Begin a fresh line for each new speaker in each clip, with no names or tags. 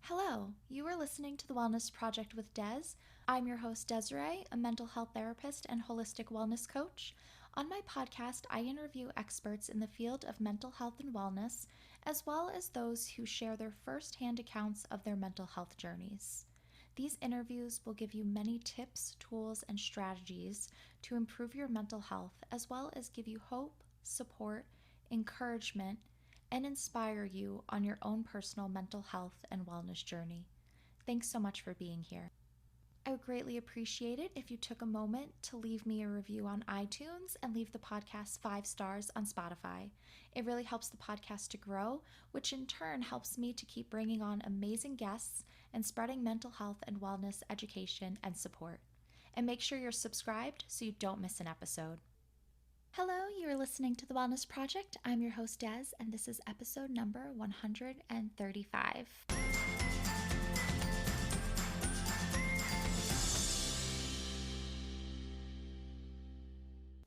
Hello, you are listening to the Wellness Project with Des. I'm your host, Desiree, a mental health therapist and holistic wellness coach. On my podcast, I interview experts in the field of mental health and wellness, as well as those who share their firsthand accounts of their mental health journeys. These interviews will give you many tips, tools, and strategies to improve your mental health, as well as give you hope, support, encouragement, and inspire you on your own personal mental health and wellness journey. Thanks so much for being here. I would greatly appreciate it if you took a moment to leave me a review on iTunes and leave the podcast 5 stars on Spotify. It really helps the podcast to grow, which in turn helps me to keep bringing on amazing guests and spreading mental health and wellness education and support. And make sure you're subscribed so you don't miss an episode. Hello, you are listening to The Wellness Project. I'm your host, Des, and this is episode number 135.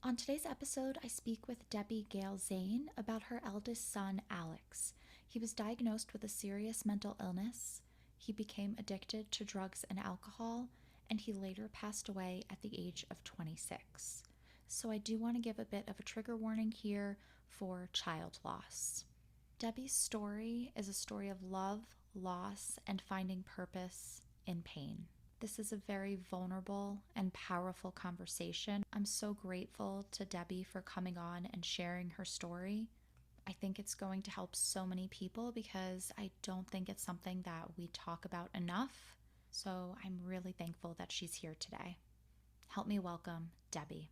On today's episode, I speak with Debbie Gail Zane about her eldest son, Alex. He was diagnosed with a serious mental illness. He became addicted to drugs and alcohol, and he later passed away at the age of 26. So I do want to give a bit of a trigger warning here for child loss. Debbie's story is a story of love, loss, and finding purpose in pain. This is a very vulnerable and powerful conversation. I'm so grateful to Debbie for coming on and sharing her story. I think it's going to help so many people because I don't think it's something that we talk about enough. So I'm really thankful that she's here today. Help me welcome Debbie.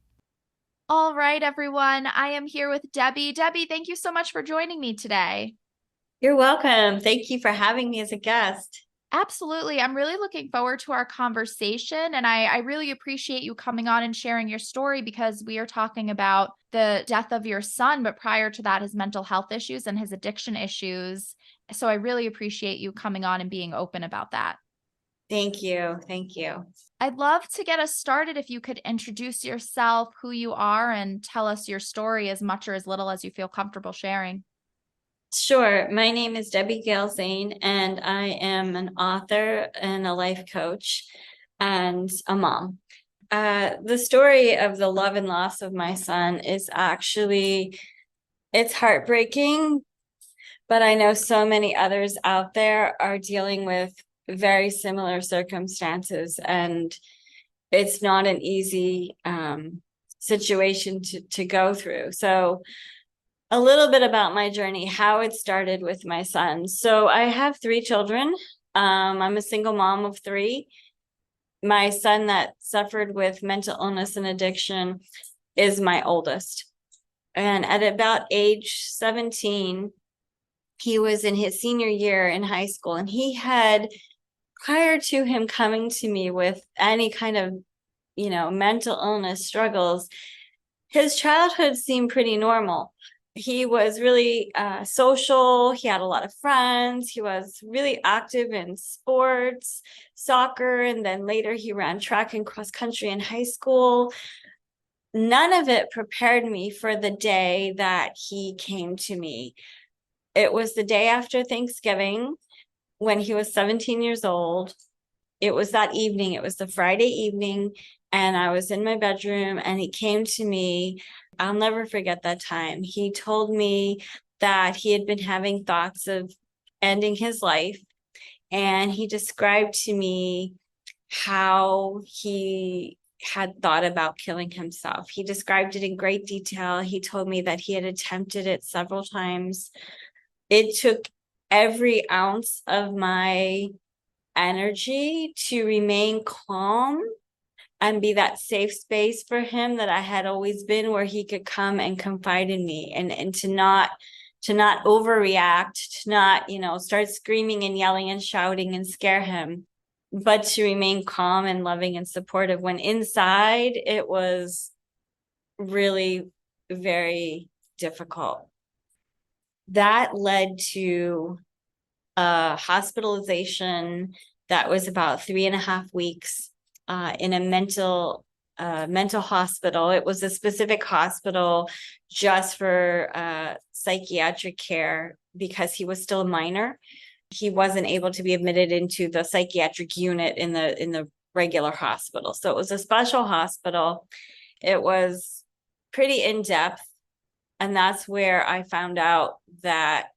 All right, everyone. I am here with Debbie. Debbie, thank you so much for joining me today.
You're welcome. Thank you for having me as a guest.
Absolutely. I'm really looking forward to our conversation, and I really appreciate you coming on and sharing your story because we are talking about the death of your son, but prior to that, his mental health issues and his addiction issues. So I really appreciate you coming on and being open about that.
Thank you. Thank you.
I'd love to get us started if you could introduce yourself, who you are, and tell us your story as much or as little as you feel comfortable sharing.
Sure. My name is Debbie Gail Zane, and I am an author and a life coach and a mom. The story of the love and loss of my son is actually, it's heartbreaking, but I know so many others out there are dealing with very similar circumstances, and it's not an easy situation to go through. So a little bit about my journey, how it started with my son. So I have 3 children. I'm a single mom of 3. My son that suffered with mental illness and addiction is my oldest. And at about age 17, he was in his senior year in high school, and he had, prior to him coming to me with any kind of, mental illness struggles, his childhood seemed pretty normal. He was really social. He had a lot of friends. He was really active in sports, soccer, and then later he ran track and cross country in high school. None of it prepared me for the day that he came to me. It was the day after Thanksgiving when he was 17 years old. It was that evening. It was the Friday evening, and I was in my bedroom, and he came to me. I'll never forget that time. He told me that he had been having thoughts of ending his life, and he described to me how he had thought about killing himself. He described it in great detail. He told me that he had attempted it several times. It took every ounce of my energy to remain calm and be that safe space for him that I had always been, where he could come and confide in me, and to not overreact, to not, start screaming and yelling and shouting and scare him, but to remain calm and loving and supportive when inside it was really very difficult. That led to a hospitalization that was about 3.5 weeks in a mental hospital. It was a specific hospital just for psychiatric care because he was still a minor. he wasn't able to be admitted into the psychiatric unit in the regular hospital. So it was a special hospital. It was pretty in-depth. And that's where I found out that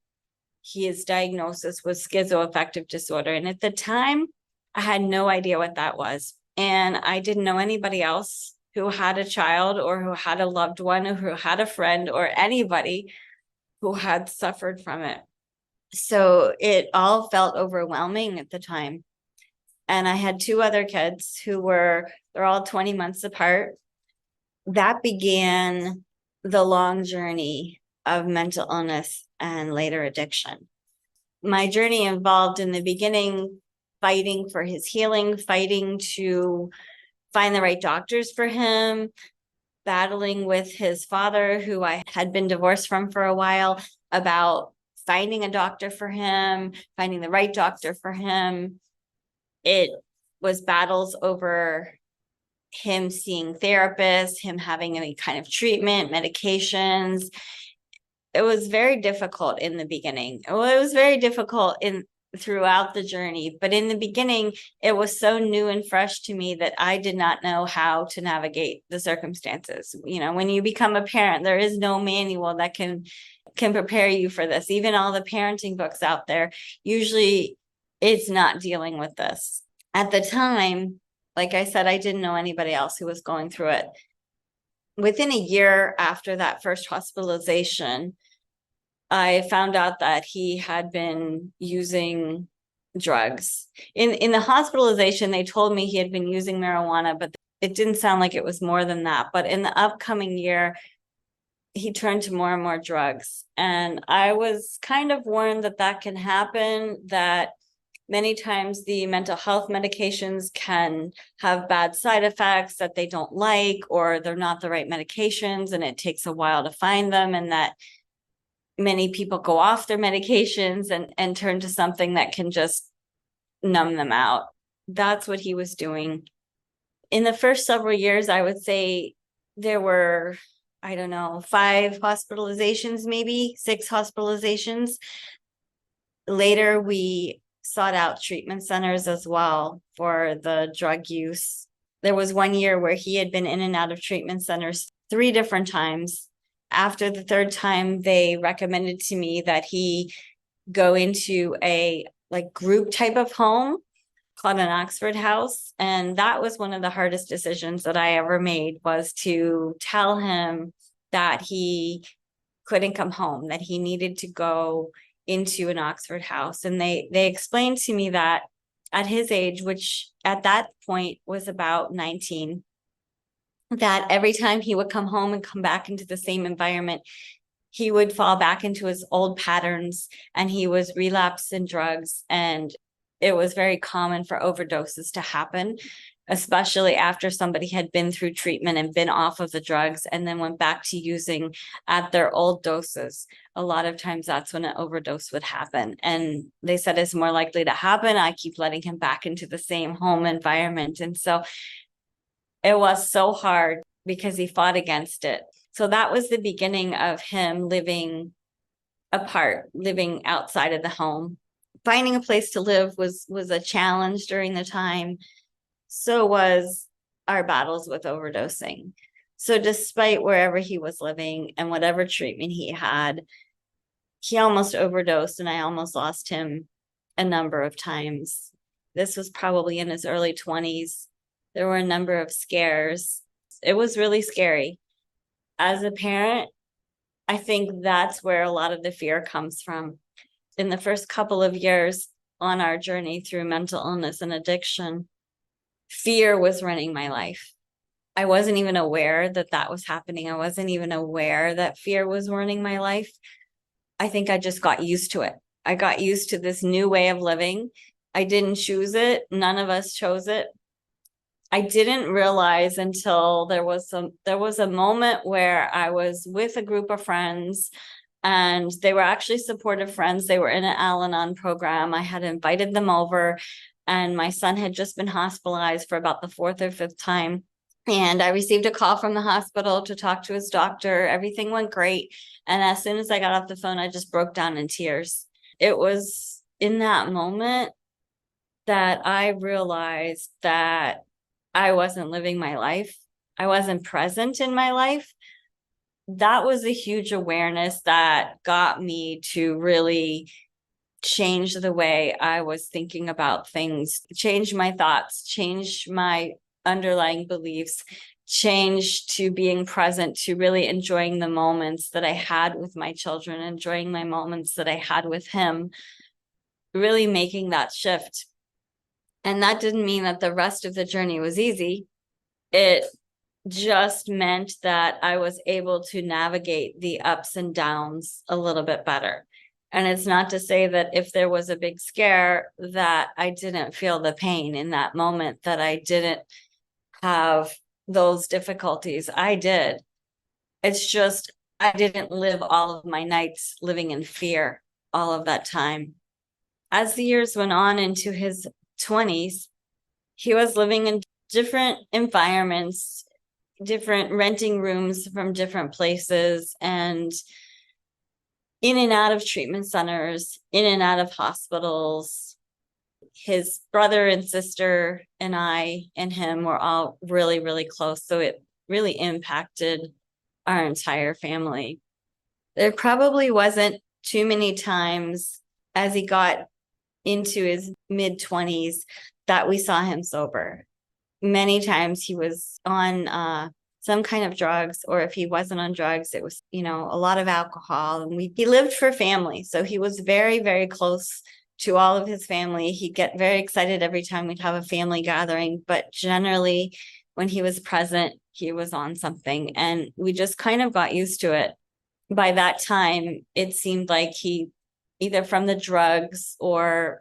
his diagnosis was schizoaffective disorder. And at the time, I had no idea what that was. And I didn't know anybody else who had a child or who had a loved one or who had a friend or anybody who had suffered from it. So it all felt overwhelming at the time. And I had two other kids they're all 20 months apart. That began the long journey of mental illness and later addiction. My journey involved in the beginning fighting for his healing, fighting to find the right doctors for him, battling with his father, who I had been divorced from for a while, about finding a doctor for him, finding the right doctor for him. It was battles over him seeing therapists, him having any kind of treatment, medications. It was very difficult in the beginning. Well, it was very difficult throughout the journey, but in the beginning, it was so new and fresh to me that I did not know how to navigate the circumstances. When you become a parent, there is no manual that can prepare you for this. Even all the parenting books out there, usually it's not dealing with this. At the time, like I said, I didn't know anybody else who was going through it. Within a year after that first hospitalization, I found out that he had been using drugs. In the hospitalization, they told me he had been using marijuana, but it didn't sound like it was more than that. But in the upcoming year, he turned to more and more drugs. And I was kind of warned that can happen, that many times the mental health medications can have bad side effects that they don't like, or they're not the right medications and it takes a while to find them, and that many people go off their medications and turn to something that can just numb them out. That's what he was doing. In the first several years, I would say there were, 5 hospitalizations, maybe 6 hospitalizations. Later, we sought out treatment centers as well for the drug use. There was one year where he had been in and out of treatment centers 3 different times. After the 3rd time, they recommended to me that he go into a group type of home called an Oxford house. And that was one of the hardest decisions that I ever made, was to tell him that he couldn't come home, that he needed to go into an Oxford house. And they explained to me that at his age, which at that point was about 19, that every time he would come home and come back into the same environment, he would fall back into his old patterns and he was relapsed in drugs. And it was very common for overdoses to happen, especially after somebody had been through treatment and been off of the drugs and then went back to using at their old doses. A lot of times that's when an overdose would happen. And they said it's more likely to happen. I keep letting him back into the same home environment. And so it was so hard because he fought against it. So that was the beginning of him living apart, living outside of the home. Finding a place to live was a challenge during the time. So was our battles with overdosing. So despite wherever he was living and whatever treatment he had, he almost overdosed, and I almost lost him a number of times. This was probably in his early 20s. There were a number of scares. It was really scary. As a parent, I think that's where a lot of the fear comes from. In the first couple of years on our journey through mental illness and addiction, fear was running my life. I wasn't even aware that was happening. I wasn't even aware that fear was running my life. I think I just got used to it. I got used to this new way of living. I didn't choose it. None of us chose it. I didn't realize until there was a moment where I was with a group of friends, and they were actually supportive friends. They were in an Al-Anon program. I had invited them over, and my son had just been hospitalized for about the 4th or 5th time. And I received a call from the hospital to talk to his doctor. Everything went great. And as soon as I got off the phone, I just broke down in tears. It was in that moment that I realized that I wasn't living my life. I wasn't present in my life. That was a huge awareness that got me to really change the way I was thinking about things, change my thoughts, change my underlying beliefs, change to being present, to really enjoying the moments that I had with my children, enjoying my moments that I had with him, really making that shift. And that didn't mean that the rest of the journey was easy. It just meant that I was able to navigate the ups and downs a little bit better. And it's not to say that if there was a big scare that I didn't feel the pain in that moment, that I didn't have those difficulties. I did. It's just I didn't live all of my nights living in fear all of that time. As the years went on into his 20s, he was living in different environments, different renting rooms from different places, and in and out of treatment centers, in and out of hospitals. His brother and sister and I and him were all really, really close. So it really impacted our entire family. There probably wasn't too many times as he got into his mid-20s that we saw him sober. Many times he was on some kind of drugs, or if he wasn't on drugs, it was, a lot of alcohol. And he lived for family. So he was very, very close to all of his family. He'd get very excited every time we'd have a family gathering, but generally when he was present, he was on something, and we just kind of got used to it. By that time, it seemed like he, either from the drugs or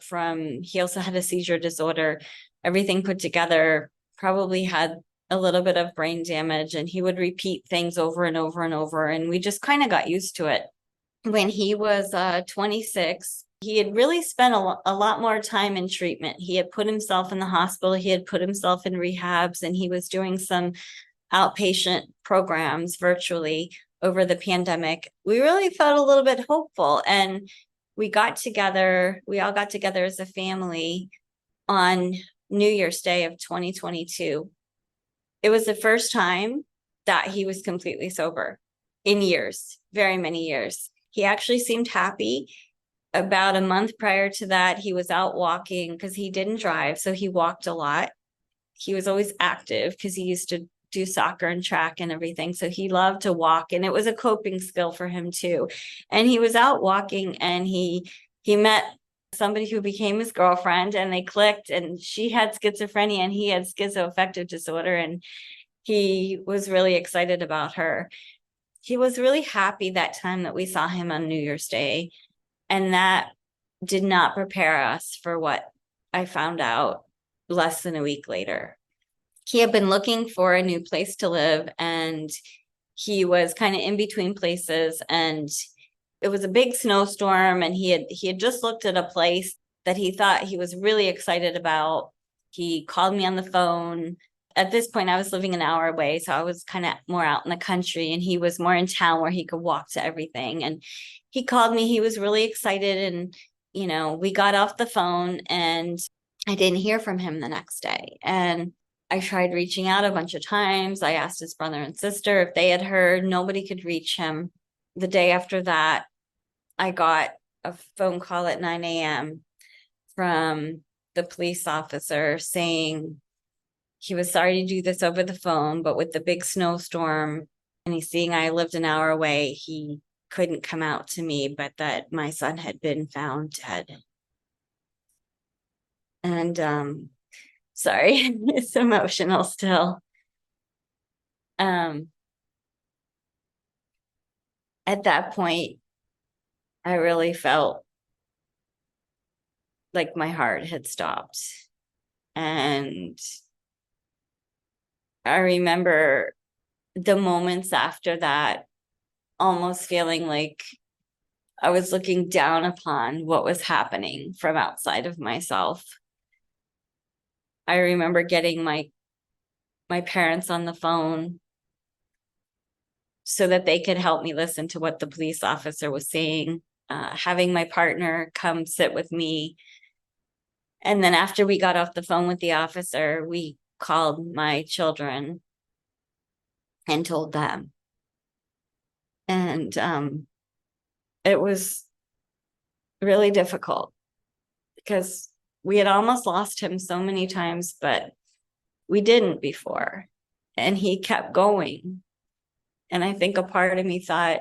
he also had a seizure disorder, everything put together, probably had a little bit of brain damage, and he would repeat things over and over and over. And we just kind of got used to it. When he was 26, he had really spent a lot more time in treatment. He had put himself in the hospital. He had put himself in rehabs, and he was doing some outpatient programs virtually over the pandemic. We really felt a little bit hopeful, and we all got together as a family on New Year's Day of 2022. It was the first time that he was completely sober in years, very many years. He actually seemed happy. About a month prior to that, he was out walking because he didn't drive, so he walked a lot. He was always active because he used to do soccer and track and everything. So he loved to walk, and it was a coping skill for him too. And he was out walking, and he met somebody who became his girlfriend, and they clicked, and she had schizophrenia and he had schizoaffective disorder, and he was really excited about her. He was really happy that time that we saw him on New Year's Day, and that did not prepare us for what I found out less than a week later. He had been looking for a new place to live, and he was kind of in between places, and it was a big snowstorm, and he had just looked at a place that he thought he was really excited about. He called me on the phone. At this point, I was living an hour away, so I was kind of more out in the country, and he was more in town where he could walk to everything. And he called me. He was really excited, and we got off the phone, and I didn't hear from him the next day. And I tried reaching out a bunch of times. I asked his brother and sister if they had heard. Nobody could reach him. The day after that, I got a phone call at 9 a.m. from the police officer saying he was sorry to do this over the phone, but with the big snowstorm and he's seeing I lived an hour away, he couldn't come out to me, but that my son had been found dead. And sorry, it's emotional still. At that point, I really felt like my heart had stopped. And I remember the moments after that almost feeling like I was looking down upon what was happening from outside of myself. I remember getting my parents on the phone so that they could help me listen to what the police officer was saying. having my partner come sit with me. And then after we got off the phone with the officer, we called my children and told them. And it was really difficult because we had almost lost him so many times, but we didn't before. And he kept going. And I think a part of me thought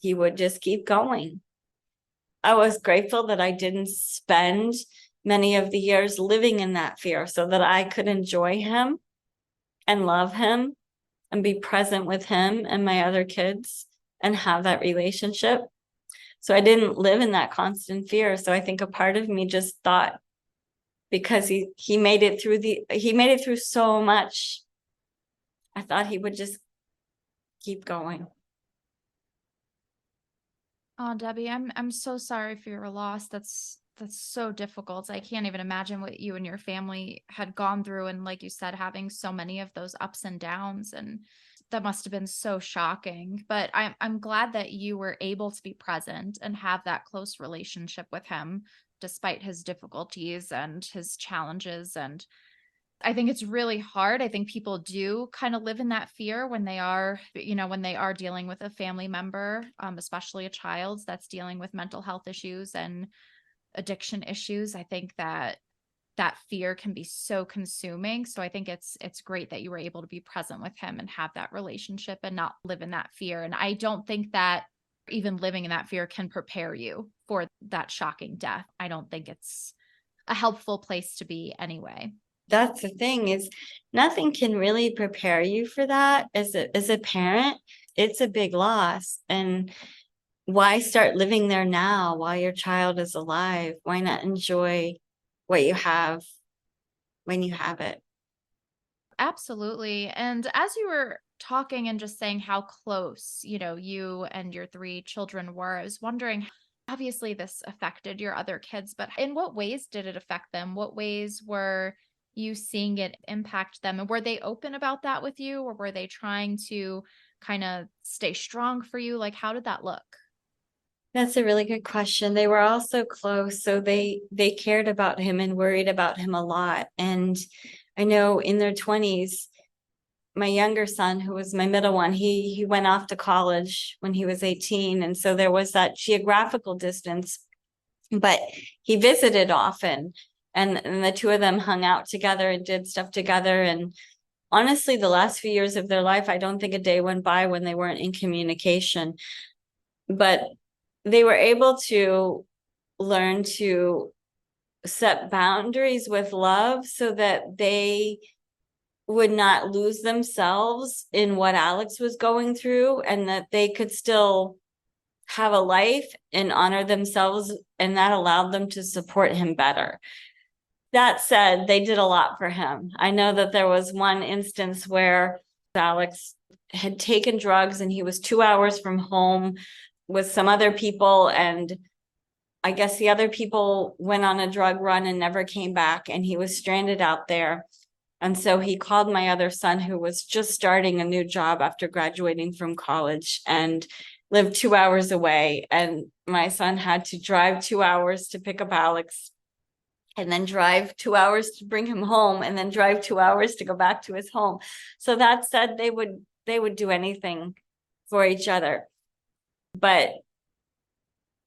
he would just keep going. I was grateful that I didn't spend many of the years living in that fear so that I could enjoy him and love him and be present with him and my other kids and have that relationship. So I didn't live in that constant fear. So I think a part of me just thought, because he made it through so much, I thought he would just keep going.
Oh, Debbie, I'm so sorry for your loss. That's so difficult. I can't even imagine what you and your family had gone through, and like you said, having so many of those ups and downs, and that must have been so shocking. But I'm glad that you were able to be present and have that close relationship with him despite his difficulties and his challenges. And I think it's really hard. I think people do kind of live in that fear when they are, when they are dealing with a family member, especially a child that's dealing with mental health issues and addiction issues. I think that fear can be so consuming. So I think it's great that you were able to be present with him and have that relationship and not live in that fear. And I don't think that even living in that fear can prepare you for that shocking death. I don't think it's a helpful place to be anyway.
That's the thing, is nothing can really prepare you for that as a parent. It's a big loss. And why start living there now while your child is alive? Why not enjoy what you have when you have it?
Absolutely. And as you were talking and just saying how close, you and your three children were, I was wondering, obviously this affected your other kids, but in what ways did it affect them? What ways were you seeing it impact them? And were they open about that with you, or were they trying to kind of stay strong for you? Like, how did that look?
That's a really good question. They were all so close, so they cared about him and worried about him a lot. And I know in their 20s, my younger son, who was my middle one, he went off to college when he was 18. And so there was that geographical distance, but he visited often. And the two of them hung out together and did stuff together. And honestly, the last few years of their life, I don't think a day went by when they weren't in communication. But they were able to learn to set boundaries with love so that they would not lose themselves in what Alex was going through, and that they could still have a life and honor themselves, and that allowed them to support him better. That said, they did a lot for him. I know that there was one instance where Alex had taken drugs and he was 2 hours from home with some other people, and I guess the other people went on a drug run and never came back, and he was stranded out there. And so he called my other son, who was just starting a new job after graduating from college and lived 2 hours away. And my son had to drive 2 hours to pick up Alex, and then drive 2 hours to bring him home, and then drive 2 hours to go back to his home. So that said, they would do anything for each other, but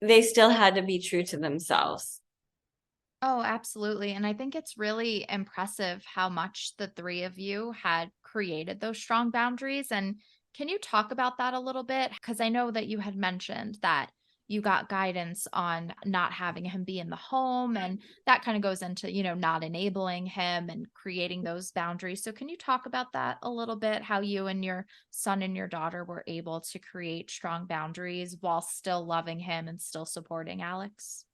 they still had to be true to themselves.
Oh, absolutely. And I think it's really impressive how much the three of you had created those strong boundaries. And can you talk about that a little bit? Because I know that you had mentioned that you got guidance on not having him be in the home, and that kind of goes into, not enabling him and creating those boundaries. So can you talk about that a little bit? How you and your son and your daughter were able to create strong boundaries while still loving him and still supporting Alex?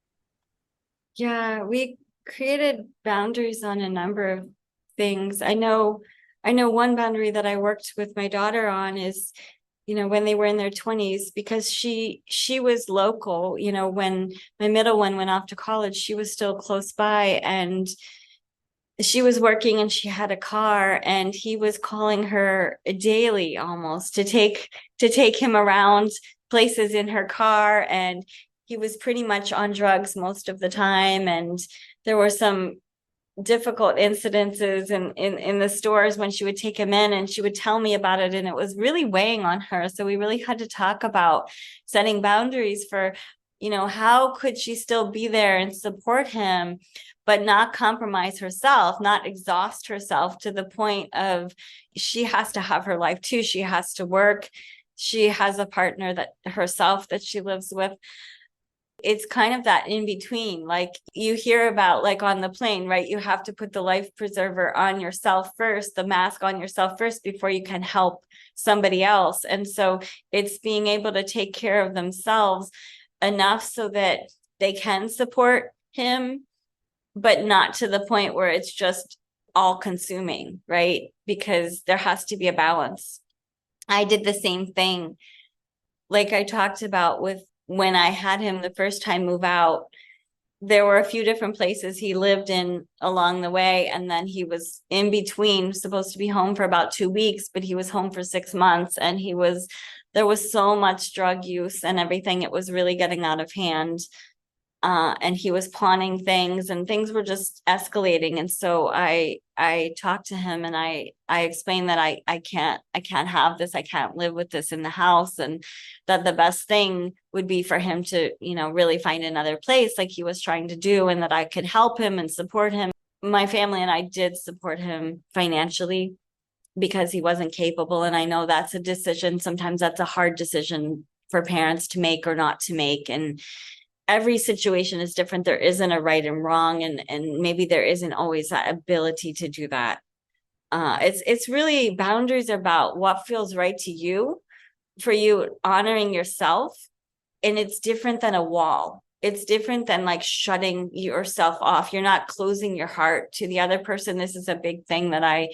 Yeah, we created boundaries on a number of things. I know one boundary that I worked with my daughter on is, when they were in their 20s, because she was local, when my middle one went off to college, she was still close by, and she was working and she had a car, and he was calling her daily almost to take him around places in her car, and he was pretty much on drugs most of the time. And there were some difficult incidences in the stores when she would take him in, and she would tell me about it, and it was really weighing on her. So we really had to talk about setting boundaries for, how could she still be there and support him, but not compromise herself, not exhaust herself to the point of she has to have her life too. She has to work. She has a partner that herself that she lives with. It's kind of that in between. Like you hear about, like on the plane, right? You have to put the life preserver on yourself first, the mask on yourself first, before you can help somebody else. And so it's being able to take care of themselves enough so that they can support him, but not to the point where it's just all consuming, right? Because there has to be a balance. I did the same thing. Like I talked about with when I had him the first time move out, there were a few different places he lived in along the way. And then he was in between, supposed to be home for about 2 weeks, but he was home for 6 months. And there was so much drug use and everything. It was really getting out of hand. And he was pawning things, and things were just escalating. And so I talked to him, and I explained that I can't have this. I can't live with this in the house, and that the best thing would be for him to, really find another place like he was trying to do, and that I could help him and support him. My family and I did support him financially because he wasn't capable. And I know that's a decision. Sometimes that's a hard decision for parents to make or not to make. And every situation is different. There isn't a right and wrong, and maybe there isn't always that ability to do that. It's really, boundaries are about what feels right to you, for you honoring yourself. And it's different than a wall. It's different than like shutting yourself off. You're not closing your heart to the other person. This is a big thing that I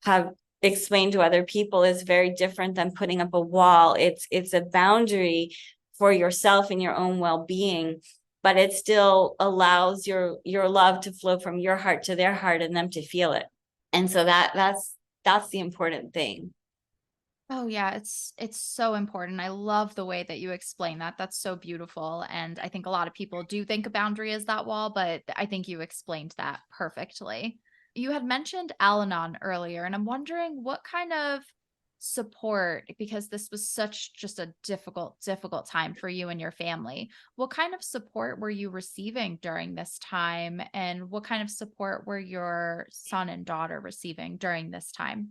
have explained to other people, is very different than putting up a wall. It's a boundary for yourself and your own well-being, but it still allows your love to flow from your heart to their heart and them to feel it. And so that's the important thing.
Oh yeah, it's so important. I love the way that you explain that. That's so beautiful. And I think a lot of people do think a boundary is that wall, but I think you explained that perfectly. You had mentioned Al-Anon earlier, and I'm wondering what kind of support, because this was such just a difficult time for you and your family. What kind of support were you receiving during this time? And what kind of support were your son and daughter receiving during this time?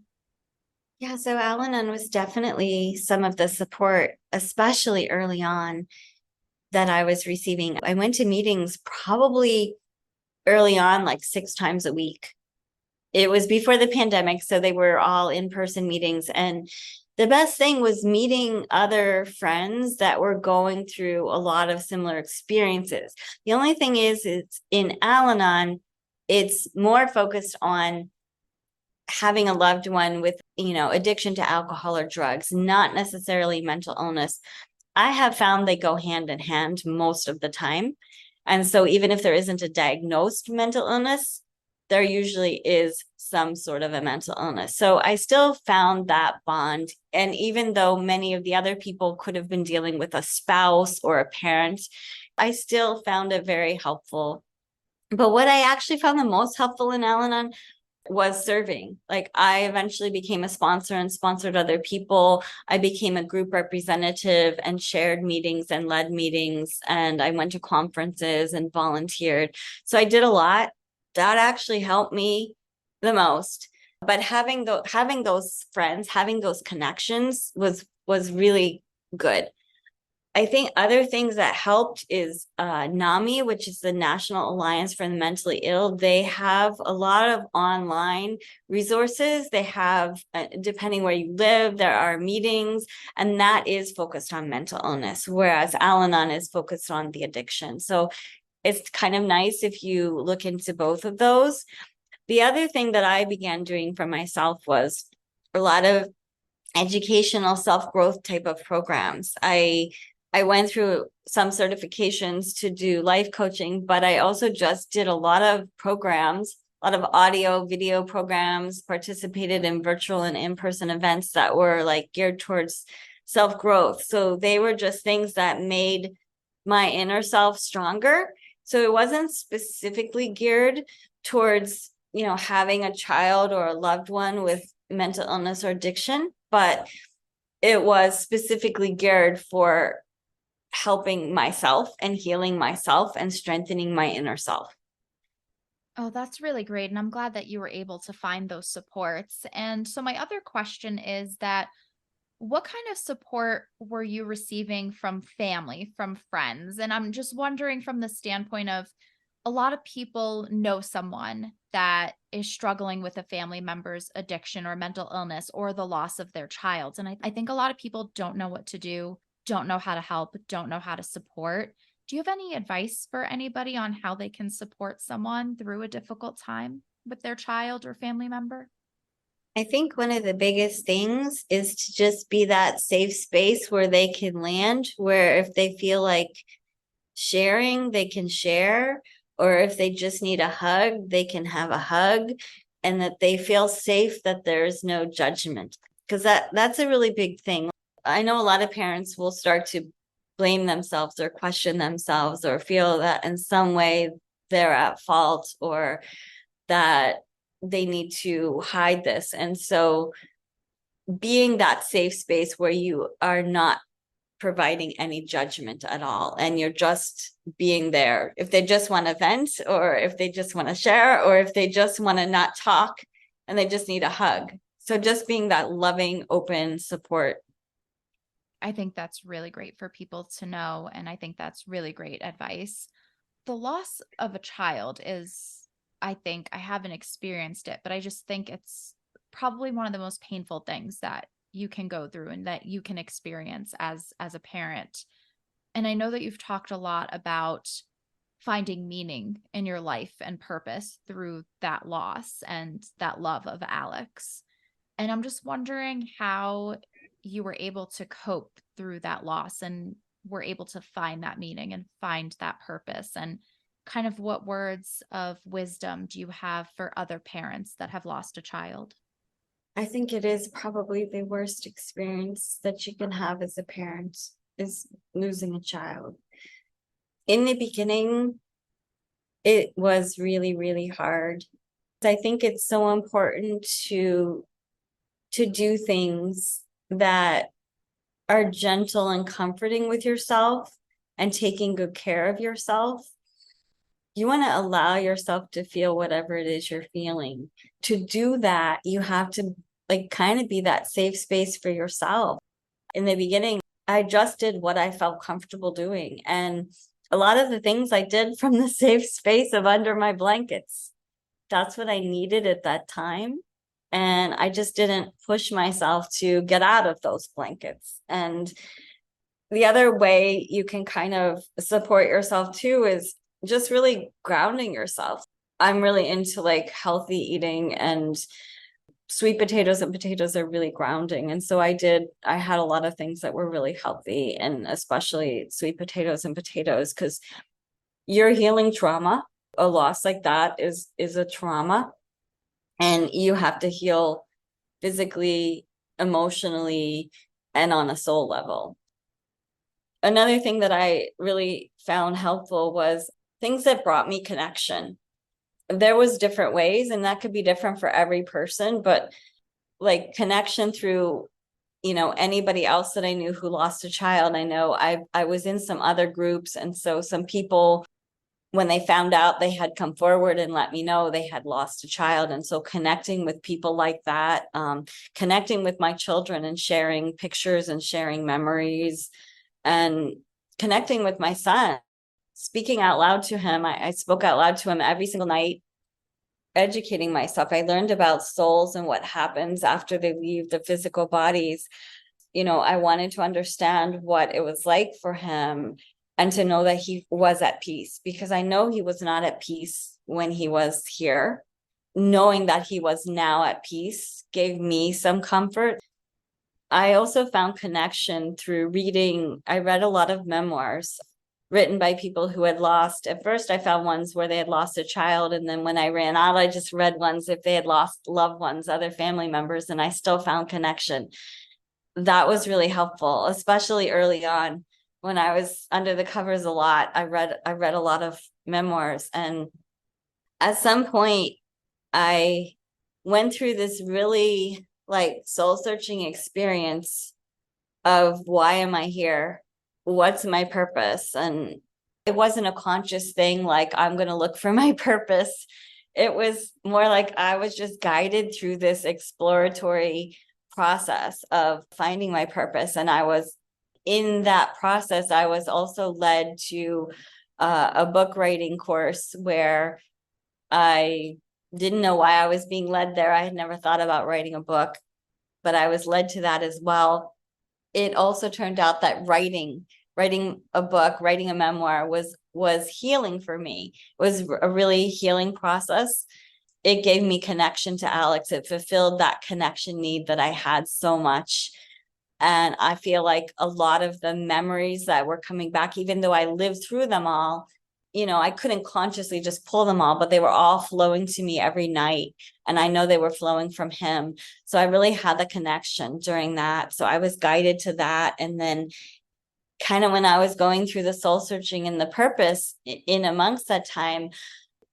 Yeah, so Al-Anon was definitely some of the support, especially early on, that I was receiving. I went to meetings probably early on, like 6 times a week. It was before the pandemic, so they were all in-person meetings. And the best thing was meeting other friends that were going through a lot of similar experiences. The only thing is it's in Al-Anon, it's more focused on having a loved one with, addiction to alcohol or drugs, not necessarily mental illness. I have found they go hand in hand most of the time. And so even if there isn't a diagnosed mental illness, there usually is some sort of a mental illness. So I still found that bond. And even though many of the other people could have been dealing with a spouse or a parent, I still found it very helpful. But what I actually found the most helpful in Al-Anon was serving. Like I eventually became a sponsor and sponsored other people. I became a group representative and shared meetings and led meetings. And I went to conferences and volunteered. So I did a lot. That actually helped me the most. But having those friends, having those connections was really good. I think other things that helped is NAMI, which is the National Alliance for the Mentally Ill. They have a lot of online resources. They have, depending where you live, there are meetings, and that is focused on mental illness, whereas Al-Anon is focused on the addiction. So it's kind of nice if you look into both of those. The other thing that I began doing for myself was a lot of educational self-growth type of programs. I went through some certifications to do life coaching, but I also just did a lot of programs, a lot of audio, video programs, participated in virtual and in-person events that were like geared towards self-growth. So they were just things that made my inner self stronger. So it wasn't specifically geared towards, having a child or a loved one with mental illness or addiction, but it was specifically geared for helping myself and healing myself and strengthening my inner self.
Oh, that's really great. And I'm glad that you were able to find those supports. And so, my other question is that what kind of support were you receiving from family, from friends? And I'm just wondering from the standpoint of a lot of people know someone that is struggling with a family member's addiction or mental illness or the loss of their child. And I think a lot of people don't know what to do, don't know how to help, don't know how to support. Do you have any advice for anybody on how they can support someone through a difficult time with their child or family member?
I think one of the biggest things is to just be that safe space where they can land, where if they feel like sharing, they can share, or if they just need a hug, they can have a hug, and that they feel safe, that there's no judgment. Because that's a really big thing. I know a lot of parents will start to blame themselves or question themselves or feel that in some way they're at fault or that they need to hide this. And so being that safe space where you are not providing any judgment at all and you're just being there, if they just want to vent or if they just want to share or if they just want to not talk and they just need a hug. So just being that loving, open support.
I think that's really great for people to know. And I think that's really great advice. The loss of a child is, I think, I haven't experienced it, but I just think it's probably one of the most painful things that you can go through and that you can experience as a parent. And I know that you've talked a lot about finding meaning in your life and purpose through that loss and that love of Alex. And I'm just wondering how you were able to cope through that loss and were able to find that meaning and find that purpose. And kind of what words of wisdom do you have for other parents that have lost a child?
I think it is probably the worst experience that you can have as a parent is losing a child. In the beginning, it was really, really hard. I think it's so important to do things that are gentle and comforting with yourself and taking good care of yourself. You want to allow yourself to feel whatever it is you're feeling. To do that, you have to kind of be that safe space for yourself. In the beginning, I just did what I felt comfortable doing. And a lot of the things I did from the safe space of under my blankets. That's what I needed at that time. And I just didn't push myself to get out of those blankets. And the other way you can kind of support yourself too is just really grounding yourself. I'm really into healthy eating, and sweet potatoes and potatoes are really grounding. And so I had a lot of things that were really healthy, and especially sweet potatoes and potatoes, because you're healing trauma. A loss like that is a trauma, and you have to heal physically, emotionally, and on a soul level. Another thing that I really found helpful was things that brought me connection. There was different ways, and that could be different for every person, but connection through anybody else that I knew who lost a child. I know I was in some other groups, and so some people, when they found out, they had come forward and let me know they had lost a child. And so connecting with people like that, connecting with my children and sharing pictures and sharing memories, and connecting with my son, speaking out loud to him. I spoke out loud to him every single night, educating myself. I learned about souls and what happens after they leave the physical bodies. I wanted to understand what it was like for him and to know that he was at peace, because I know he was not at peace when he was here. Knowing that he was now at peace gave me some comfort. I also found connection through reading. I read a lot of memoirs written by people who had lost. At first, I found ones where they had lost a child. And then when I ran out, I just read ones if they had lost loved ones, other family members, and I still found connection. that was really helpful, especially early on when I was under the covers a lot. I read a lot of memoirs, and at some point I went through this really like soul searching experience of why am I here? What's my purpose? And it wasn't a conscious thing like I'm going to look for my purpose. It was more like I was just guided through this exploratory process of finding my purpose. And I was in that process, I was also led to a book writing course where I didn't know why I was being led there. I had never thought about writing a book, but I was led to that as well. It also turned out that writing a book, writing a memoir was healing for me. It was a really healing process. It gave me connection to Alex. It fulfilled that connection need that I had so much. And I feel like a lot of the memories that were coming back, even though I lived through them all, I couldn't consciously just pull them all, but they were all flowing to me every night. And I know they were flowing from him. So I really had the connection during that. So I was guided to that. And then kind of when I was going through the soul searching and the purpose in amongst that time,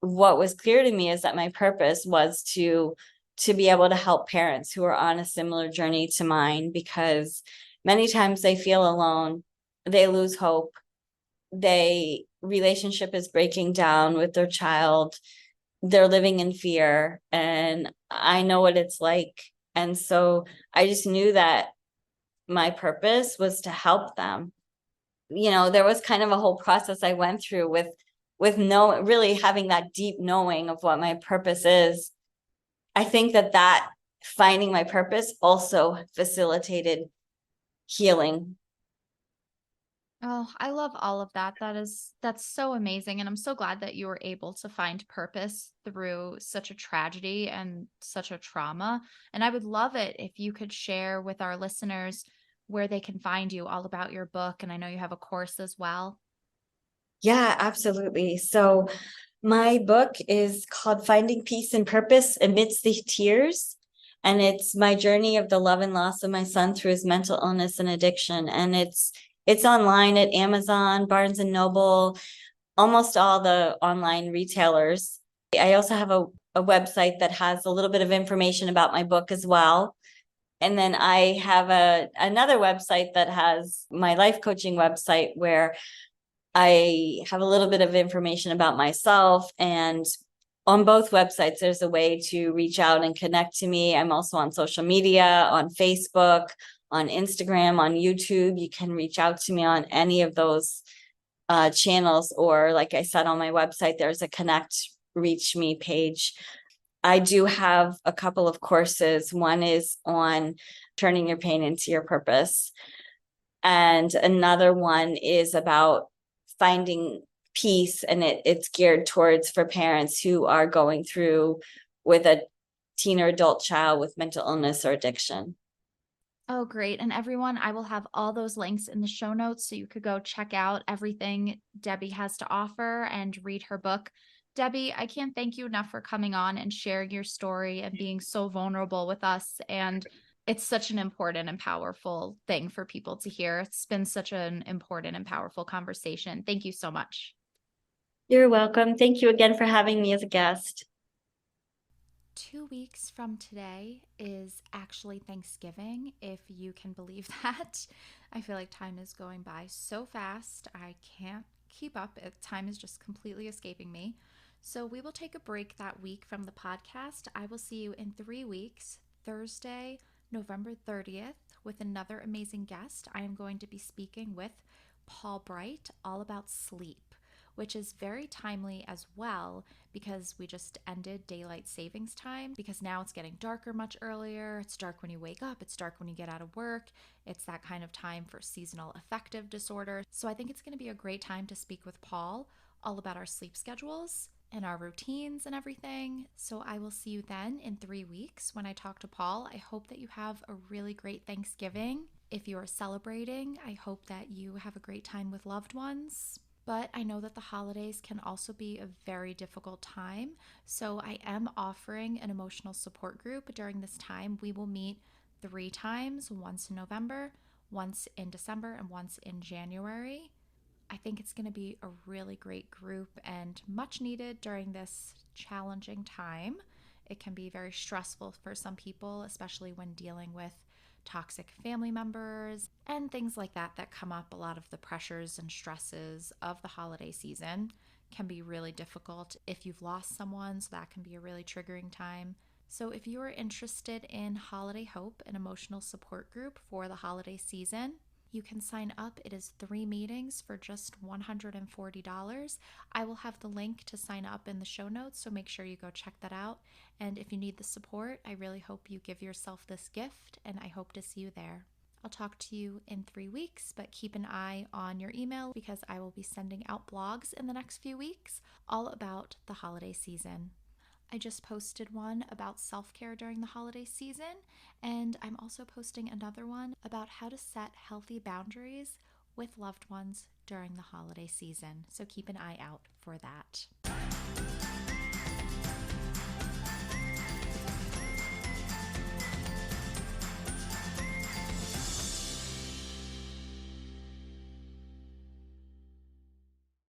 what was clear to me is that my purpose was to be able to help parents who are on a similar journey to mine, because many times they feel alone, they lose hope, they relationship is breaking down with their child, they're living in fear, and I know what it's like. And so I just knew that my purpose was to help them. There was kind of a whole process I went through with no really having that deep knowing of what my purpose is. I think that finding my purpose also facilitated healing.
Oh, I love all of that. That's so amazing. And I'm so glad that you were able to find purpose through such a tragedy and such a trauma. And I would love it if you could share with our listeners where they can find you, all about your book. And I know you have a course as well.
Yeah, absolutely. So my book is called Finding Peace and Purpose Amidst the Tears. And it's my journey of the love and loss of my son through his mental illness and addiction. And it's online at Amazon, Barnes and Noble, almost all the online retailers. I also have a website that has a little bit of information about my book as well. And then I have another website that has my life coaching website where I have a little bit of information about myself. And on both websites, there's a way to reach out and connect to me. I'm also on social media, on Facebook, on Instagram, on YouTube. You can reach out to me on any of those channels, or like I said, on my website, there's a connect, reach me page. I do have a couple of courses. One is on turning your pain into your purpose, and another one is about finding peace, and it's geared towards for parents who are going through with a teen or adult child with mental illness or addiction.
Oh, great. And everyone, I will have all those links in the show notes so you could go check out everything Debbie has to offer and read her book. Debbie, I can't thank you enough for coming on and sharing your story and being so vulnerable with us. And it's such an important and powerful thing for people to hear. It's been such an important and powerful conversation. Thank you so much.
You're welcome. Thank you again for having me as a guest.
2 weeks from today is actually Thanksgiving, if you can believe that. I feel like time is going by so fast. I can't keep up. Time is just completely escaping me. So, we will take a break that week from the podcast. I will see you in 3 weeks, Thursday, November 30th, with another amazing guest. I am going to be speaking with Paul Bright all about sleep, which is very timely as well because we just ended daylight savings time, because now it's getting darker much earlier. It's dark when you wake up, it's dark when you get out of work. It's that kind of time for seasonal affective disorder. So I think it's going to be a great time to speak with Paul all about our sleep schedules and our routines and everything. So I will see you then in 3 weeks when I talk to Paul. I hope that you have a really great Thanksgiving. If you are celebrating, I hope that you have a great time with loved ones. But I know that the holidays can also be a very difficult time. So I am offering an emotional support group during this time. We will meet 3 times, once in November, once in December, and once in January. I think it's going to be a really great group and much needed during this challenging time. It can be very stressful for some people, especially when dealing with toxic family members and things like that that come up. A lot of the pressures and stresses of the holiday season can be really difficult if you've lost someone, so that can be a really triggering time. So, if you are interested in Holiday Hope, an emotional support group for the holiday season, you can sign up. It is 3 meetings for just $140. I will have the link to sign up in the show notes, so make sure you go check that out. And if you need the support, I really hope you give yourself this gift, and I hope to see you there. I'll talk to you in 3 weeks, but keep an eye on your email because I will be sending out blogs in the next few weeks all about the holiday season. I just posted one about self-care during the holiday season, and I'm also posting another one about how to set healthy boundaries with loved ones during the holiday season. So keep an eye out for that.